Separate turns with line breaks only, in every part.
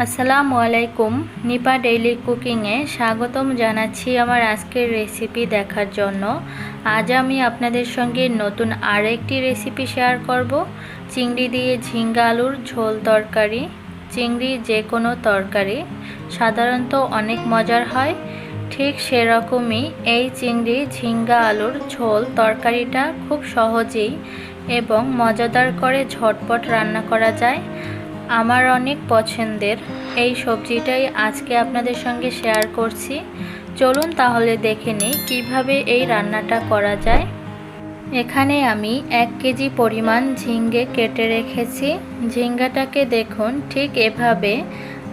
আসসালামু আলাইকুম। নিপা ডেইলি কুকিংয়ে স্বাগতম জানাচ্ছি আমার আজকের রেসিপি দেখার জন্য। আজ আমি আপনাদের সঙ্গে নতুন আরেকটি রেসিপি শেয়ার করব। চিংড়ি দিয়ে ঝিঙ্গা আলুর ঝোল তরকারি। চিংড়ি যে কোনো তরকারি সাধারণত অনেক মজার হয়, ঠিক সেরকমই এই চিংড়ি ঝিঙ্গা আলুর ঝোল তরকারিটা খুব সহজেই এবং মজাদার করে ঝটপট রান্না করা যায়। আমার অনেক পছন্দের এই সবজিটাই আজকে আপনাদের সঙ্গে শেয়ার করছি। চলুন তাহলে দেখে নিই কীভাবে এই রান্নাটা করা যায়। এখানে আমি 1 কেজি পরিমাণ ঝিঙ্গে কেটে রেখেছি। ঝিঙ্গাটাকে দেখুন ঠিক এভাবে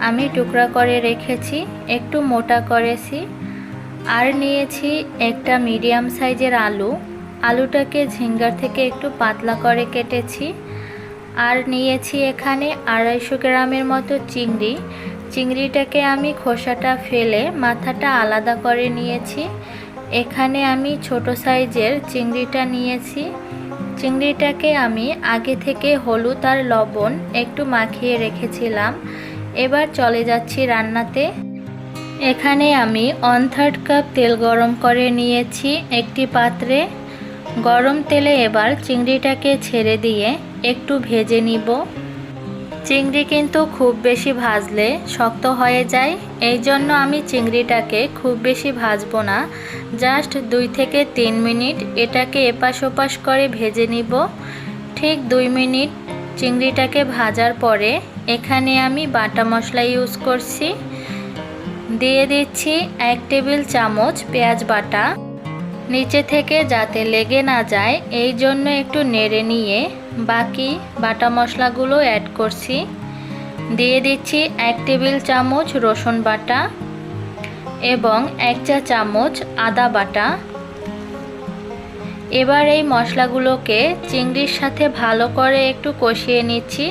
আমি টুকরা করে রেখেছি, একটু মোটা করেছি। আর নিয়েছি একটা মিডিয়াম সাইজের আলু। আলুটাকে ঝিঙ্গার থেকে একটু পাতলা করে কেটেছি। আর নিয়েছি এখানে 250 গ্রামের মতো চিংড়ি। চিংড়িটাকে আমি খোসাটা ফেলে মাথাটা আলাদা করে নিয়েছি। এখানে আমি ছোট সাইজের চিংড়িটা নিয়েছি। চিংড়িটাকে আমি আগে থেকে হলুদ আর লবণ একটু মাখিয়ে রেখেছিলাম। এবার চলে যাচ্ছি রান্নাতে। এখানে আমি 1/3 কাপ তেল গরম করে নিয়েছি একটি পাত্রে। গরম তেলে এবার চিংড়িটাকে ছেড়ে দিয়ে একটু ভেজে নিব। চিংড়ি কিন্তু খুব বেশি ভাজলে শক্ত হয়ে যায়, এই জন্য আমি চিংড়িটাকে খুব বেশি ভাজবো না। জাস্ট 2 থেকে 3 মিনিট এটাকে এপাশ ওপাশ করে ভেজে নিব। ঠিক 2 মিনিট চিংড়িটাকে ভাজার পরে এখানে আমি বাটা মশলা ইউজ করছি। দিয়ে দিচ্ছি 1 টেবিল চামচ পেঁয়াজ বাটা। নিচে থেকে যাতে লেগে না যায় এই জন্য একটু নেড়ে নিয়ে বাকি বাটা মশলাগুলো অ্যাড করছি। দিয়ে দিচ্ছি 1 টেবিল চামচ রসুন বাটা এবং 1 চা চামচ আদা বাটা। এবার এই মশলাগুলোকে চিংড়ির সাথে ভালো করে একটু কষিয়ে নিচ্ছি।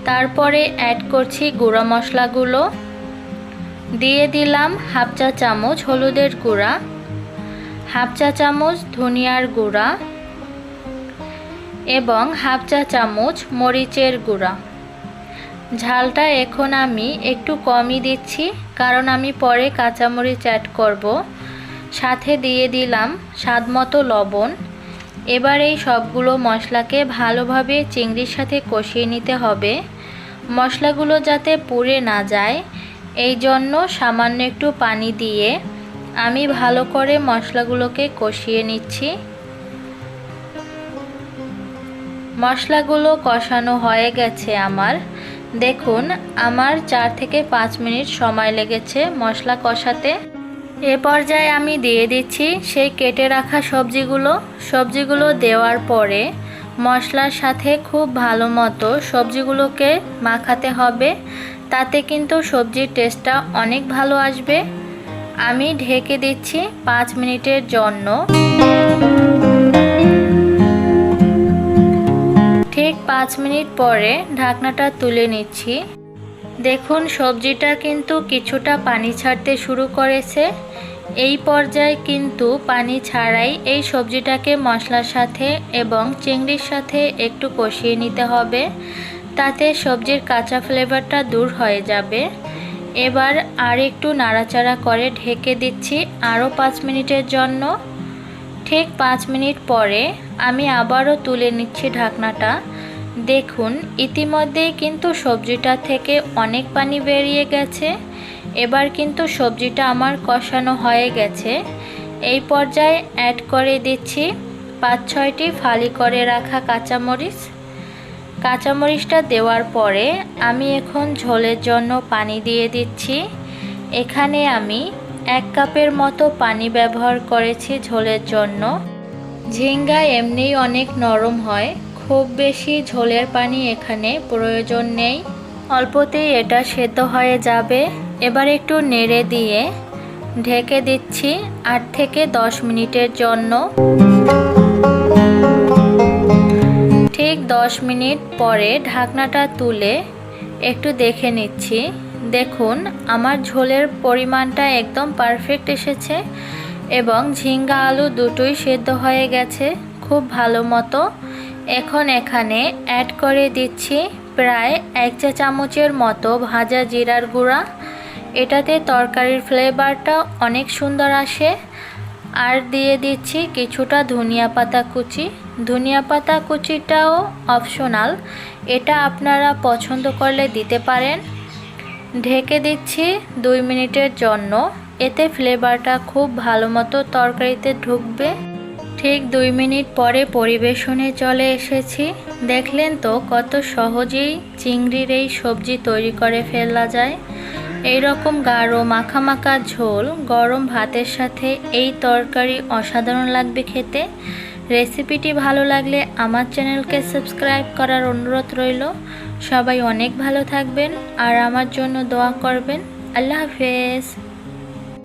তারপরে অ্যাড করছি গুঁড়া মশলাগুলো। দিয়ে দিলাম 1/2 চা চামচ হলুদের গুঁড়া, 1/2 চা চামচ ধনিয়ার গুঁড়া এবং 1/2 চা চামচ মরিচের গুঁড়া। ঝালটা এখন আমি একটু কমই দিচ্ছি, কারণ আমি পরে কাঁচামরিচ অ্যাড করব। সাথে দিয়ে দিলাম স্বাদমতো লবণ। এবার এই সবগুলো মশলাকে ভালোভাবে চিংড়ির সাথে কষিয়ে নিতে হবে। মশলাগুলো যাতে পুড়ে না যায় এই জন্য সামান্য একটু পানি দিয়ে আমি ভালো করে মশলাগুলোকে কষিয়ে নিচ্ছি। মশলাগুলো কষানো হয়ে গেছে আমার। দেখুন আমার 4 থেকে 5 মিনিট সময় লেগেছে মশলা কষাতে। এ পর্যায়ে আমি দিয়ে দিচ্ছি সেই কেটে রাখা সবজিগুলো দেওয়ার পরে মশলার সাথে খুব ভালো মতো সবজিগুলোকে মাখাতে হবে। তাতে কিন্তু সবজির টেস্টটা অনেক ভালো আসবে। আমি ঢেকে দিচ্ছি 5 মিনিটের জন্য। ঠিক 5 মিনিট পরে ঢাকনাটা তুলে নিচ্ছি। দেখুন সবজিটা কিন্তু কিছুটা পানি ছাড়তে শুরু করেছে। এই পর্যায়ে কিন্তু পানি ছাড়াই এই সবজিটাকে মশলার সাথে এবং চিংড়ির সাথে একটু কষিয়ে নিতে হবে, তাতে সবজির কাঁচা ফ্লেভারটা দূর হয়ে যাবে। এবার আর একটু নাড়াচাড়া করে ঢেকে দিচ্ছি আরও 5 মিনিটের জন্য। ঠিক 5 মিনিট পরে আমি আবারও তুলে নিচ্ছি ঢাকনাটা। দেখুন ইতিমধ্যেই কিন্তু সবজিটা থেকে অনেক পানি বেরিয়ে গেছে। এবার কিন্তু সবজিটা আমার কষানো হয়ে গেছে। এই পর্যায়ে অ্যাড করে দিচ্ছি 5-6টি ফালি করে রাখা কাঁচামরিচটা দেওয়ার পরে আমি এখন ঝোলের জন্য পানি দিয়ে দিচ্ছি। এখানে আমি 1 কাপের মতো পানি ব্যবহার করেছি ঝোলের জন্য। ঝিঙ্গা এমনিই অনেক নরম হয়, খুব বেশি ঝোলের পানি এখানে প্রয়োজন নেই, অল্পতেই এটা সেদ্ধ হয়ে যাবে। এবার একটু নেড়ে দিয়ে ঢেকে দিচ্ছি 8 থেকে 10 মিনিটের জন্য। ঠিক 10 মিনিট পরে ঢাকনাটা তুলে একটু দেখে নিচ্ছি। দেখুন আমার ঝোলের পরিমাণটা একদম পারফেক্ট এসেছে এবং ঝিঙ্গা আলু দুটোই সেদ্ধ হয়ে গেছে খুব ভালো মতো। এখন এখানে অ্যাড করে দিচ্ছি প্রায় 1 চা চামচের মতো ভাজা জিরার গুঁড়া। এটাতে তরকারির ফ্লেভারটা অনেক সুন্দর আসে। আর দিয়ে দিচ্ছি কিছুটা ধনিয়া পাতা কুচি। ধনিয়া পাতা কুচিটাও অপশনাল, এটা আপনারা পছন্দ করলে দিতে পারেন। ঢেকে দিচ্ছি 2 মিনিটের জন্য, এতে ফ্লেভারটা খুব ভালো মতো তরকারিতে ঢুকবে। ঠিক 2 মিনিট পরে পরিবেশনে চলে এসেছি। দেখলেন তো কত সহজেই চিংড়ির এই সবজি তৈরি করে ফেলা যায়। এই রকম গাঢ় মাখা মাখা ঝোল গরম ভাতের সাথে এই তরকারি অসাধারণ লাগবে খেতে। রেসিপিটি ভালো লাগলে আমার চ্যানেলকে সাবস্ক্রাইব করার অনুরোধ রইল। সবাই অনেক ভালো থাকবেন আর আমার জন্য দোয়া করবেন। আল্লাহ হাফেজ।